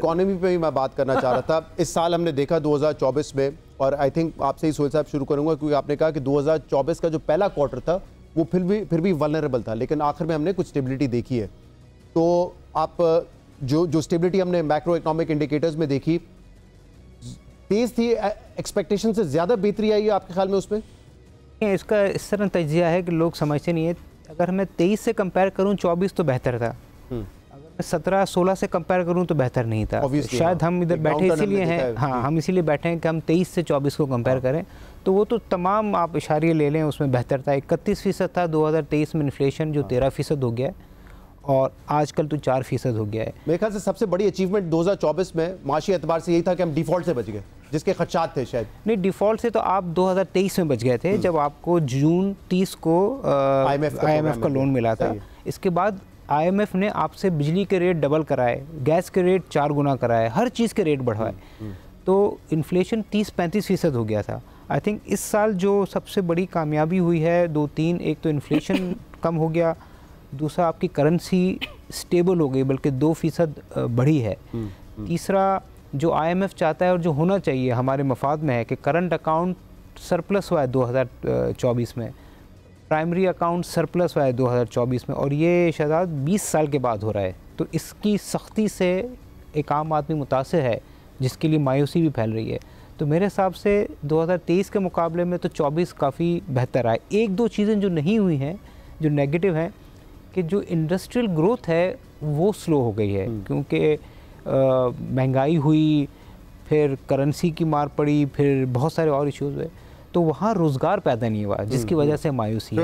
Economy पे भी मैं बात करना चाह रहा था। इस साल हमने देखा 2024 में, और आई थिंक आपसे ही सोहेल साहब शुरू करूंगा, क्योंकि आपने कहा कि 2024 का जो पहला क्वार्टर था वो फिर भी वल्नरेबल था, लेकिन आखिर में हमने कुछ स्टेबिलिटी देखी है। तो आप जो स्टेबिलिटी हमने मैक्रो इकोनॉमिक इंडिकेटर्स में देखी, तेज थी, एक्सपेक्टेशन से ज्यादा बेहतरी आई है आपके ख्याल में उसमें? इसका इस तरह तजिया है कि लोग समझते नहीं है। अगर मैं 23 से कंपेयर करूं 24 तो बेहतर था, अगर मैं 17-16 से कंपेयर करूं तो बेहतर नहीं था। शायद हम इधर बैठे इसीलिए हैं, हाँ हम इसीलिए बैठे हैं कि हम 23 से 24 को कंपेयर करें, तो वो तो तमाम आप इशारे ले लें उसमें बेहतर था। 31% था 2023 में इन्फ्लेशन, जो 13% हो गया है, और आजकल तो 4% हो गया है। मेरे ख्याल से सबसे बड़ी अचीवमेंट 2024 में माशी एतबार से यही था कि हम डिफॉल्ट से बच गए, जिसके खदशात थे शायद। नहीं, डिफ़ॉल्ट से तो आप 2023 में बच गए थे, जब आपको जून 30 को IMF का लोन मिला था। इसके बाद IMF ने आपसे बिजली के रेट डबल कराए, गैस के रेट 4 गुना कराए, हर चीज़ के रेट बढ़ाए, तो इन्फ्लेशन 30-35% हो गया था। आई थिंक इस साल जो सबसे बड़ी कामयाबी हुई है 2-3, एक तो इन्फ्लेशन कम हो गया, दूसरा आपकी करेंसी स्टेबल हो गई, बल्कि 2% बढ़ी है। तीसरा, जो IMF चाहता है और जो होना चाहिए हमारे मफाद में है कि करंट अकाउंट सरप्लस हुआ है 2024 में, प्राइमरी अकाउंट सरप्लस हुआ है 2024 में, और ये शायद 20 साल के बाद हो रहा है। तो इसकी सख्ती से एक आम आदमी मुतासिर है, जिसके लिए मायूसी भी फैल रही है। तो मेरे हिसाब से 2023 के मुकाबले में तो 24 काफ़ी बेहतर आए। एक दो चीज़ें जो नहीं हुई हैं, जो नेगेटिव हैं, कि जो इंडस्ट्रियल ग्रोथ है वो स्लो हो गई है, क्योंकि महंगाई हुई, फिर करेंसी की मार पड़ी, फिर बहुत सारे और इश्यूज हुए, तो वहाँ रोज़गार पैदा नहीं हुआ, जिसकी वजह से मायूसी है।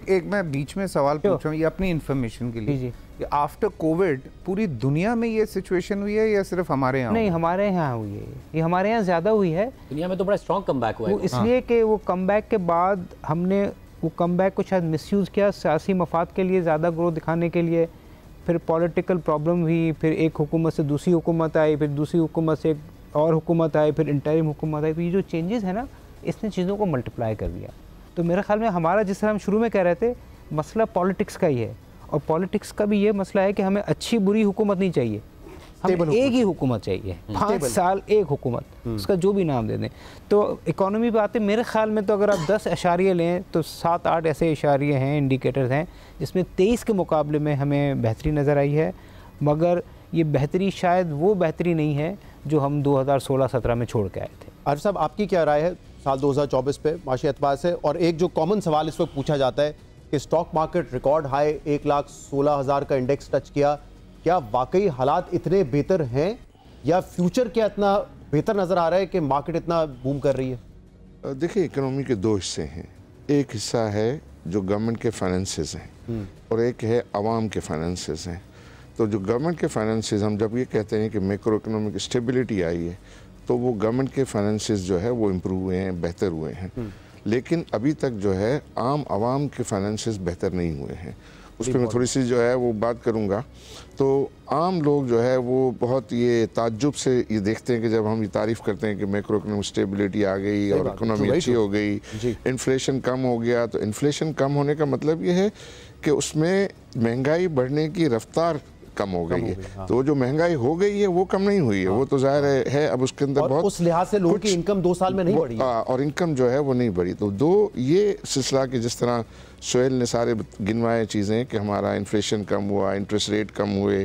एक मैं बीच में सवाल पूछ रहा हूँ, ये अपनी इन्फॉर्मेशन के लिए, कि आफ्टर कोविड पूरी दुनिया में ये सिचुएशन हुई है या सिर्फ हमारे यहाँ? नहीं, हमारे यहाँ हुई है, ये हमारे यहाँ ज़्यादा हुई है। दुनिया में तो बड़ा स्ट्रॉन्ग कमबैक हुआ है, इसलिए कि वो कमबैक के बाद हमने वो कमबैक को शायद मिसयूज़ किया सियासी मफाद के लिए, ज़्यादा ग्रोथ दिखाने के लिए, फिर पॉलिटिकल प्रॉब्लम हुई, फिर एक हुकूमत से दूसरी हुकूमत आई, फिर दूसरी हुकूमत से एक और हुकूमत आई, फिर इंटरिम हुकूमत आई। तो ये जो चेंजेस है ना, इसने चीज़ों को मल्टीप्लाई कर दिया। तो मेरे ख्याल में हमारा, जिस तरह हम शुरू में कह रहे थे, मसला पॉलिटिक्स का ही है, और पॉलिटिक्स का भी ये मसला है कि हमें अच्छी बुरी हुकूमत नहीं चाहिए, हमें एक ही हुकूमत चाहिए, 5 साल एक हुकूमत, उसका जो भी नाम दे दें। तो इकोनॉमी पे आते, मेरे ख्याल में तो अगर आप 10 इशारे लें तो 7-8 ऐसे इशारे हैं, इंडिकेटर्स हैं, जिसमें 23 के मुकाबले में हमें बेहतरी नज़र आई है, मगर ये बेहतरी शायद वो बेहतरी नहीं है जो हम 2016-17 में छोड़ के आए थे। आरिफ साहब, आपकी क्या राय है साल 2024 पे माशी एतबार से? और एक जो कॉमन सवाल इस वक्त पूछा जाता है कि स्टॉक मार्केट रिकॉर्ड हाई 1,16,000 का इंडेक्स टच किया, क्या वाकई हालात इतने बेहतर हैं, या फ्यूचर क्या इतना बेहतर नज़र आ रहा है कि मार्केट इतना बूम कर रही है? देखिए, इकोनॉमी के 2 हिस्से हैं। एक हिस्सा है जो गवर्नमेंट के फाइनेंसेस हैं, और एक है आवाम के फाइनेंसेस हैं। तो जो गवर्नमेंट के फाइनेंसेस, हम जब ये कहते हैं कि मैक्रो इकोनॉमिक स्टेबिलिटी आई है, तो वो गवर्नमेंट के फाइनेंसेस जो है वो इम्प्रूव हुए हैं, बेहतर हुए हैं। लेकिन अभी तक जो है आवाम के फाइनेंसेस बेहतर नहीं हुए हैं। उस पर मैं थोड़ी सी जो है वो बात करूँगा। तो आम लोग जो है वो बहुत ये ताज्जुब से ये देखते हैं कि जब हम ये तारीफ़ करते हैं कि मैक्रो इकोनॉमिक स्टेबिलिटी आ गई और इकोनॉमी अच्छी हो गई, इन्फ्लेशन कम हो गया, तो इन्फ्लेशन कम होने का मतलब ये है कि उसमें महंगाई बढ़ने की रफ्तार कम हो गई है। तो जो महंगाई हो गई है वो कम नहीं हुई है, वो तो जाहिर है अब उसके अंदर बहुत उस लिहाज से लोगों की इनकम 2 साल में नहीं बढ़ी, और इनकम जो है वो नहीं बढ़ी। तो ये सिलसिला कि जिस तरह सोहेल ने सारे गिनवाए चीज़ें कि हमारा इन्फ्लेशन कम हुआ, इंटरेस्ट रेट कम हुए,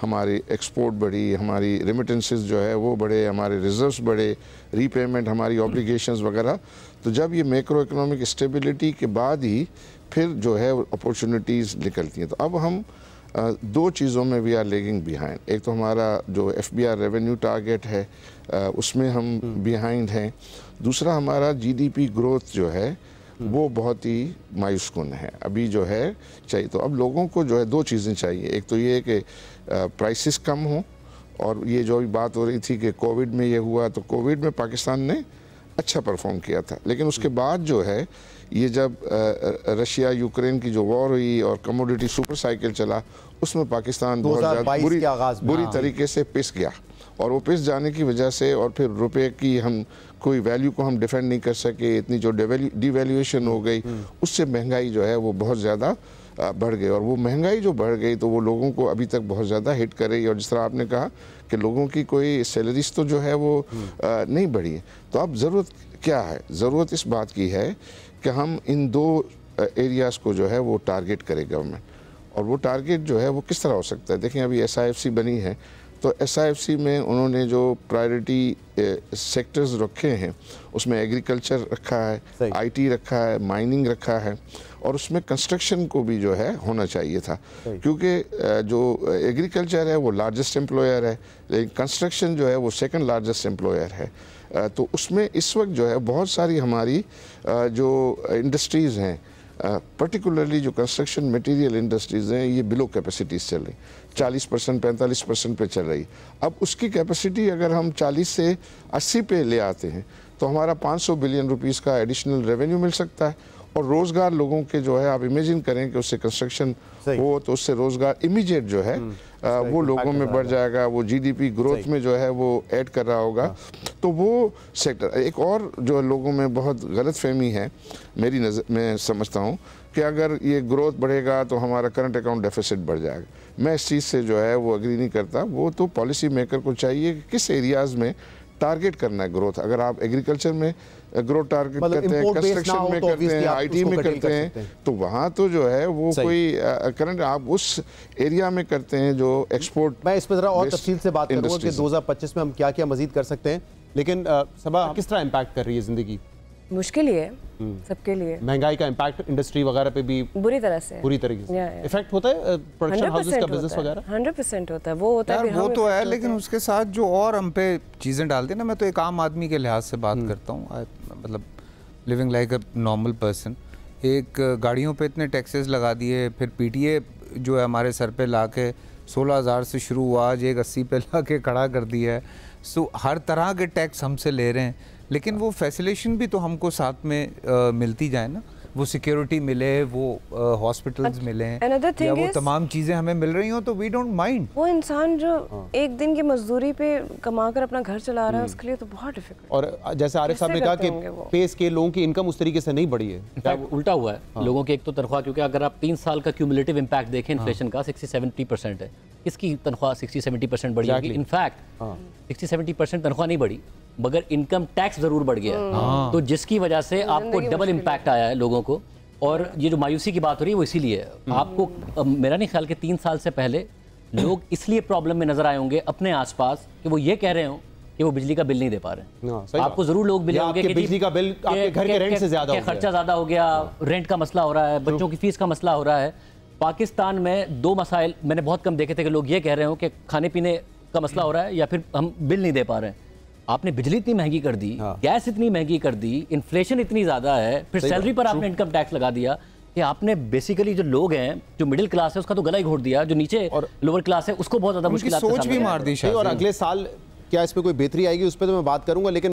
हमारी एक्सपोर्ट बढ़ी, हमारी रेमिटेंसेस जो है वो बढ़े, हमारे रिजर्व्स बढ़े, रीपेमेंट, हमारी ऑब्लिगेशंस वगैरह। तो जब ये मैक्रो इकोनॉमिक स्टेबिलिटी के बाद ही फिर जो है अपॉर्चुनिटीज़ निकलती हैं। तो अब हम 2 चीज़ों में वी आर लेगिंग बिहाइंड। एक तो हमारा जो FBR रेवेन्यू टारगेट है उसमें हम बिहाइंड हैं। दूसरा, हमारा GDP ग्रोथ जो है वो बहुत ही मायूसकुन है अभी जो है चाहिए। तो अब लोगों को जो है 2 चीज़ें चाहिए। एक तो ये कि प्राइसेस कम हो, और ये जो भी बात हो रही थी कि कोविड में ये हुआ, तो कोविड में पाकिस्तान ने अच्छा परफॉर्म किया था, लेकिन उसके बाद जो है ये जब रशिया यूक्रेन की जो वॉर हुई और कमोडिटी सुपर साइकिल चला, उसमें पाकिस्तान बहुत ज़्यादा बुरी तरीके से पिस गया, और वो पिस जाने की वजह से और फिर रुपए की हम कोई वैल्यू को हम डिफेंड नहीं कर सके, इतनी जो डिवैल्यूएशन हो गई, उससे महंगाई जो है वो बहुत ज़्यादा बढ़ गए, और वो महंगाई जो बढ़ गई तो वो लोगों को अभी तक बहुत ज़्यादा हिट कर रही है। और जिस तरह आपने कहा कि लोगों की कोई सैलरीज तो जो है वो नहीं बढ़ी है, तो अब ज़रूरत क्या है? ज़रूरत इस बात की है कि हम इन 2 एरियाज़ को जो है वो टारगेट करे गवर्नमेंट, और वो टारगेट जो है वो किस तरह हो सकता है? देखें, अभी SIFC बनी है, तो SIFC में उन्होंने जो प्रायोरिटी सेक्टर्स रखे हैं उसमें एग्रीकल्चर रखा है, IT रखा है, माइनिंग रखा है, और उसमें कंस्ट्रक्शन को भी जो है होना चाहिए था, क्योंकि जो एग्रीकल्चर है वो लार्जेस्ट एम्प्लॉयर है, लेकिन कंस्ट्रक्शन जो है वो सेकंड लार्जेस्ट एम्प्लॉयर है। तो उसमें इस वक्त जो है बहुत सारी हमारी जो इंडस्ट्रीज़ हैं, पर्टिकुलरली जो कंस्ट्रक्शन मटेरियल इंडस्ट्रीज़ हैं, ये बिलो कैपेसिटीज़ चल रही, 40% 45% पे चल रही। अब उसकी कैपेसिटी अगर हम 40 से 80 पे ले आते हैं तो हमारा 500 बिलियन रुपीस का एडिशनल रेवेन्यू मिल सकता है, और रोज़गार लोगों के जो है, आप इमेजिन करें कि उससे कंस्ट्रक्शन हो तो उससे रोज़गार इमीडिएट जो है वो लोगों में बढ़ जाएगा, वो GDP ग्रोथ में जो है वो ऐड कर रहा होगा। तो वो सेक्टर, एक और जो लोगों में बहुत गलत फहमी है मेरी नज़र में समझता हूँ कि अगर ये ग्रोथ बढ़ेगा तो हमारा करंट अकाउंट डेफिसिट बढ़ जाएगा। मैं इस चीज़ से जो है वो एग्री नहीं करता। वो तो पॉलिसी मेकर को चाहिए कि किस एरियाज़ में टारगेट करना है ग्रोथ। अगर आप एग्रीकल्चर में ग्रोथ टारगेट करते हैं, कंस्ट्रक्शन में करते हैं, IT में करते हैं, तो वहाँ तो जो है वो कोई करंट आप उस एरिया में करते हैं जो एक्सपोर्ट। मैं इस पर ज़रा और तफसील से बात करूँगा कि 2025 में हम क्या क्या मजीद कर सकते हैं, लेकिन सबा किस तरह इम्पैक्ट कर रही है ज़िंदगी? मुश्किल ही है सबके लिए। महंगाई का इम्पैक्ट इंडस्ट्री वगैरह पे भी बुरी तरह से इफेक्ट होता है, प्रोडक्शन हाउसेस का बिजनेस वगैरह 100% होता है। वो होता है, वो तो है, लेकिन उसके साथ जो और हम पे चीज़ें डालते हैं ना, मैं तो एक आम आदमी के लिहाज से बात करता हूँ, मतलब living like a normal person. एक गाड़ियों पे इतने टैक्सेस लगा दिए, फिर PTA जो है हमारे सर पे ला के 16,000 से शुरू हुआ, आज एक 80 पे ला के खड़ा कर दिया है। सो हर तरह के टैक्स हमसे ले रहे हैं, लेकिन वो फैसिलेशन भी तो हमको साथ में मिलती जाए ना, वो सिक्योरिटी मिले, वो हॉस्पिटल्स मिले हैं, या वो तमाम चीज़ें हमें मिल रही हो तो वी डोंट माइंड। वो इंसान जो एक दिन की मजदूरी पे कमाकर अपना घर चला रहा है, उसके लिए तो बहुत डिफिकल्ट। और जैसे आरिफ साहब ने कहा कि पे स्केल लोगों की इनकम उस तरीके से नहीं बढ़ी है, इनफैक्ट उल्टा हुआ है। लोगों की एक तो तनख्वाह, क्योंकि अगर आप 3 साल का क्यूमुलेटिव इम्पैक्ट देखें इन्फ्लेशन का 60-70% है। किसकी तनख्वाह 60-70% बढ़ी होगी? इनफैक्ट 60-70% तनख्वाह नहीं बढ़ी, मगर इनकम टैक्स जरूर बढ़ गया, तो जिसकी वजह से आपको डबल इम्पैक्ट आया है लोगों को। और ये जो मायूसी की बात हो रही है वो इसीलिए है। आपको मेरा नहीं ख्याल कि 3 साल से पहले लोग इसलिए प्रॉब्लम में नजर आए होंगे अपने आसपास कि वो ये कह रहे हो कि वो बिजली का बिल नहीं दे पा रहे। आपको जरूर लोग मिले होंगे कि बिजली का बिल आपके घर के रेंट से ज्यादा हो गया, खर्चा ज्यादा हो गया, रेंट का मसला हो रहा है, बच्चों की फीस का मसला हो रहा है। पाकिस्तान में 2 मसाइल मैंने बहुत कम देखे थे कि लोग ये कह रहे हो कि खाने पीने का मसला हो रहा है या फिर हम बिल नहीं दे पा रहे हैं। आपने बिजली इतनी महंगी कर दी, गैस इतनी महंगी कर दी, इन्फ्लेशन इतनी ज्यादा है, फिर सैलरी पर आपने इनकम टैक्स लगा दिया कि आपने बेसिकली जो लोग हैं, जो मिडिल क्लास है उसका तो गला ही घोट दिया, जो नीचे और लोअर क्लास है उसको बहुत ज्यादा मुश्किल सोच भी मार दी। और अगले साल क्या इसमें कोई बेहतरी आएगी उस पर तो मैं बात करूंगा, लेकिन